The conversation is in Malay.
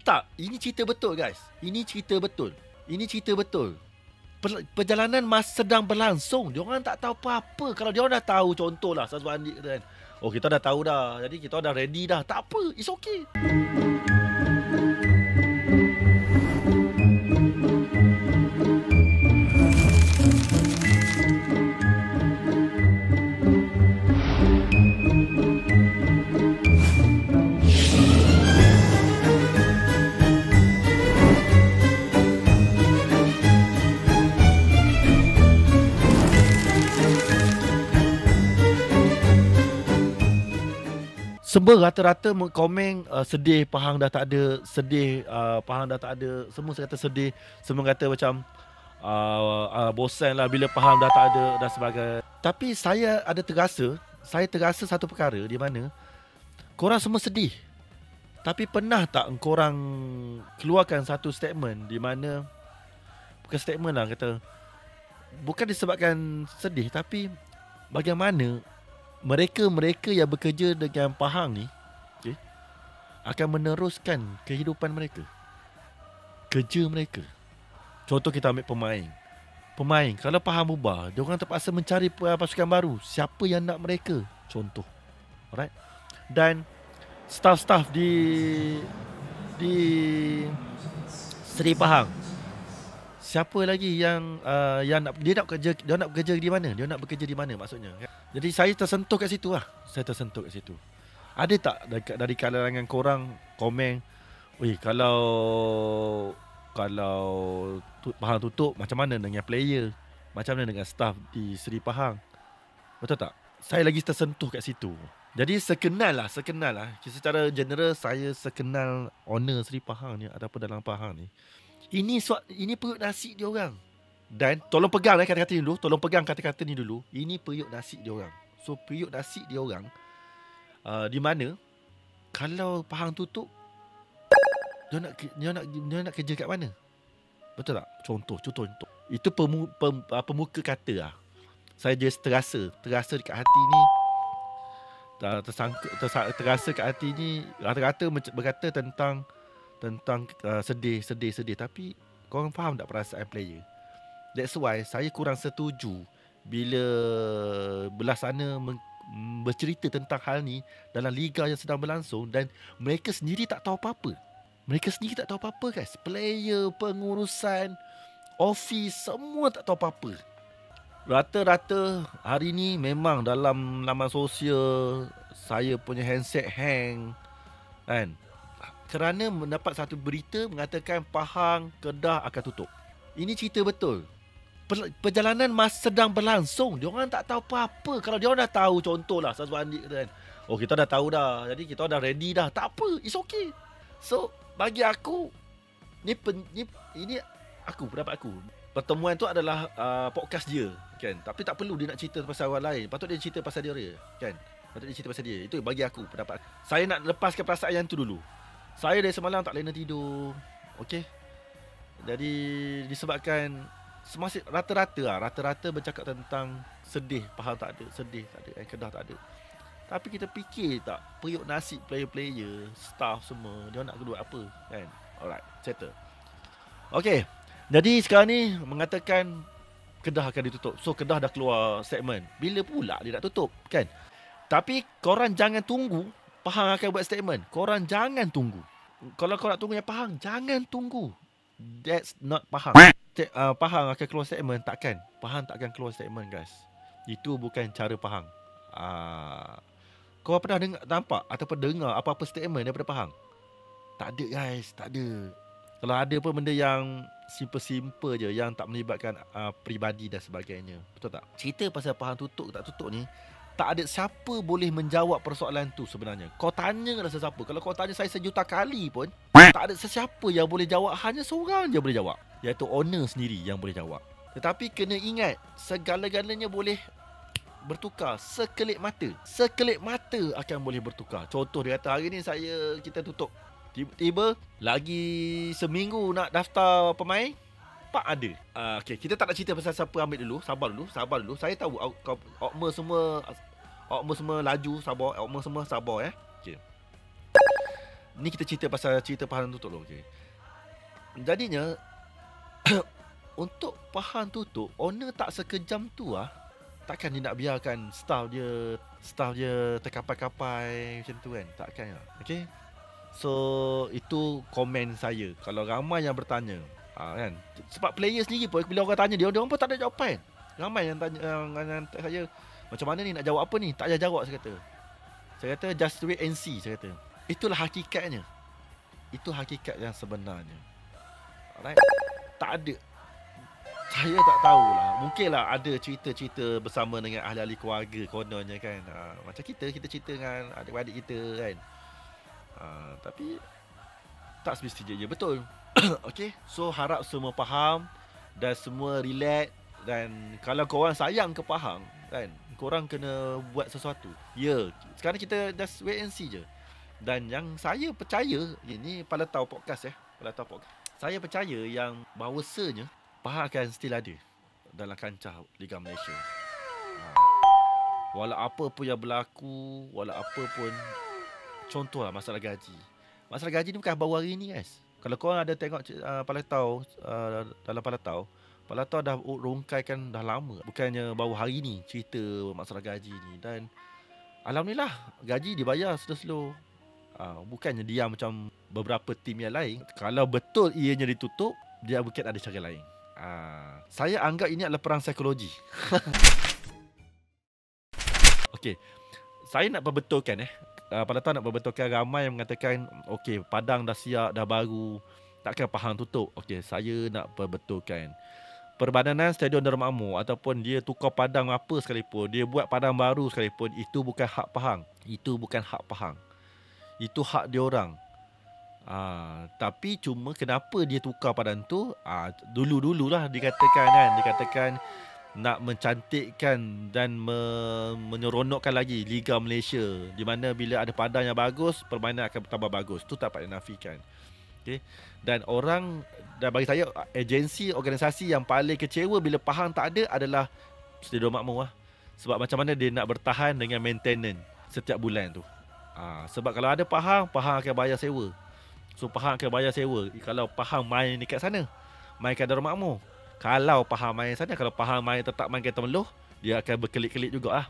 Tak, ini cerita betul guys. Ini cerita betul. Ini cerita betul. Perjalanan sedang berlangsung. Diorang tak tahu apa-apa. Kalau diorang dah tahu, contohlah Sazwan Andik kata kan, oh kita dah tahu dah, jadi kita dah ready dah. Tak apa, it's okay. Semua rata-rata komen sedih, Pahang dah tak ada, sedih, Pahang dah tak ada. Semua kata sedih. Semua kata macam bosan lah bila Pahang dah tak ada dan sebagainya. Tapi saya terasa satu perkara di mana korang semua sedih. Tapi pernah tak korang keluarkan satu statement di mana, bukan statement lah, kata bukan disebabkan sedih, tapi bagaimana mereka yang bekerja dengan Pahang ni, okay, akan meneruskan kehidupan mereka, kerja mereka. Contoh kita ambil pemain, kalau Pahang bubar, diorang terpaksa mencari pasukan baru. Siapa yang nak mereka? Contoh. Alright. Dan staff-staff di Seri Pahang, siapa lagi yang nak bekerja di mana? Dia nak bekerja di mana maksudnya? Jadi saya tersentuh kat situ lah. Ada tak dari kalangan korang komen, "Weh, kalau Pahang tutup, macam mana dengan player? Macam mana dengan staff di Seri Pahang?" Betul tak? Saya lagi tersentuh kat situ. Jadi sekenal lah. Secara general saya sekenal owner Seri Pahang ni ataupun dalam Pahang ni. Ini periuk nasi dia orang. Dan tolong pegang kata-kata ni dulu. Ini periuk nasi dia orang. So periuk nasi dia orang di mana kalau Pahang tutup, dia nak kerja kat mana? Betul tak? Contoh. Itu pemuka kata lah. Saya just terasa dekat hati ni, terasa kat hati ni, rata-rata berkata tentang sedih. Tapi korang faham tak perasaan player? That's why saya kurang setuju bila belah sana bercerita tentang hal ni dalam liga yang sedang berlangsung dan mereka sendiri tak tahu apa-apa. Guys. Player, pengurusan, office, semua tak tahu apa-apa. Rata-rata hari ni memang dalam laman sosial saya punya handset hang kan, kerana mendapat satu berita mengatakan Pahang, Kedah akan tutup. Ini cerita betul. Perjalanan sedang berlangsung. Diorang tak tahu apa-apa. Kalau diorang dah tahu, contohlah Sazwan Andik kata kan, oh kita dah tahu dah, jadi kita dah ready dah. Tak apa, it's okay. So bagi aku, ini pendapat aku. Pertemuan tu adalah podcast dia kan. Tapi tak perlu dia nak cerita pasal orang lain. Patut dia cerita pasal dia kan. Itu bagi aku pendapat. Saya nak lepaskan perasaan yang tu dulu. Saya dari semalam tak lena tidur. Okey. Jadi disebabkan rata-rata bercakap tentang sedih, Pahang tak ada, Kedah tak ada. Tapi kita fikir tak, periuk nasi player-player, staff semua, dia nak kedua apa kan? Alright, settle. Okey. Jadi sekarang ni mengatakan Kedah akan ditutup. So Kedah dah keluar statement. Bila pula dia nak tutup kan? Tapi korang jangan tunggu Pahang akan buat statement. Korang jangan tunggu. Kalau korang nak tunggu yang Pahang, jangan tunggu. That's not Pahang. Pahang akan keluar statement, takkan. Pahang tak akan keluar statement guys. Itu bukan cara Pahang. Kau pernah nampak ataupun dengar apa-apa statement daripada Pahang? Tak ada guys, tak ada. Kalau ada pun benda yang simple je, yang tak melibatkan peribadi dan sebagainya. Betul tak? Cerita pasal Pahang tutup tak tutup ni, tak ada siapa boleh menjawab persoalan tu sebenarnya. Kau tanya lah sesiapa. Kalau kau tanya saya sejuta kali pun, tak ada sesiapa yang boleh jawab. Hanya seorang je boleh jawab, iaitu owner sendiri yang boleh jawab. Tetapi kena ingat, segala-galanya boleh bertukar sekelip mata akan boleh bertukar. Contoh dia kata hari ni kita tutup, tiba-tiba lagi seminggu nak daftar pemain, Pak ada. Okay, kita tak nak cerita pasal siapa ambil dulu. Sabar dulu. Saya tahu Okma semua laju, sabar. Okma semua sabar Okay. Ni kita cerita pasal cerita Pahang tutup dulu. Okay. Jadinya untuk Pahang tutup, owner tak sekejam tu takkan dia nak biarkan staff dia terkapai-kapai macam tu kan. Takkan lah. Okay. So itu komen saya. Kalau ramai yang bertanya kan. Sebab player sendiri pun bila orang tanya dia, orang pun tak ada jawapan. Ramai yang tanya yang saya, macam mana ni nak jawab apa ni? Tak payah jawab saya kata. Saya kata just wait and see, saya kata. Itulah hakikatnya. Itu hakikat yang sebenarnya. Alright. Tak ada. Saya tak tahulah. Mungkinlah ada cerita-cerita bersama dengan ahli-ahli keluarga kononnya kan. Macam kita cerita dengan adik-adik kita kan. Tapi tak semestinya je betul. Okay. So harap semua faham dan semua relax. Dan kalau korang sayang ke Pahang kan, korang kena buat sesuatu. Ya, sekarang kita just wait and see je. Dan yang saya percaya, ini Palatau Podcast Palatau Podcast. Saya percaya yang bahawasanya Pahang akan still ada dalam kancah Liga Malaysia. Walau apa pun yang berlaku, walau apa pun, contohlah masalah gaji. Masalah gaji ni bukan baru hari ni guys. Kalau korang ada tengok Palatau, dalam Palatau dah rongkaikan dah lama. Bukannya baru hari ni cerita masalah gaji ni. Dan alhamdulillah gaji dibayar slow-slow. Bukannya diam macam beberapa tim yang lain. Kalau betul ianya ditutup, dia mungkin ada cara lain. Saya anggap ini adalah perang psikologi. Okey. Saya nak perbetulkan Palatau nak perbetulkan. Ramai yang mengatakan okey, Padang dah siap, dah baru, takkan Pahang tutup. Okey, saya nak perbetulkan. Perbadanan Stadion Darul Makmur ataupun dia tukar padang apa sekalipun, dia buat padang baru sekalipun, itu bukan hak Pahang. Itu bukan hak Pahang. Itu hak dia orang. Tapi cuma kenapa dia tukar padang tu? Dulu-dululah dikatakan nak mencantikkan dan menyeronokkan lagi Liga Malaysia, di mana bila ada padang yang bagus, permainan akan bertambah bagus. Tu tak dapat dinafikan. Okay. Dan bagi saya, agensi, organisasi yang paling kecewa bila Pahang tak ada adalah Stadion Makmur Sebab macam mana dia nak bertahan dengan maintenance setiap bulan tu. Sebab kalau ada Pahang akan bayar sewa. So Pahang akan bayar sewa kalau Pahang main dekat sana, main kat Darul Makmur. Kalau Pahang main sana, kalau Pahang tetap main kat Temeloh, dia akan berkelip-kelip juga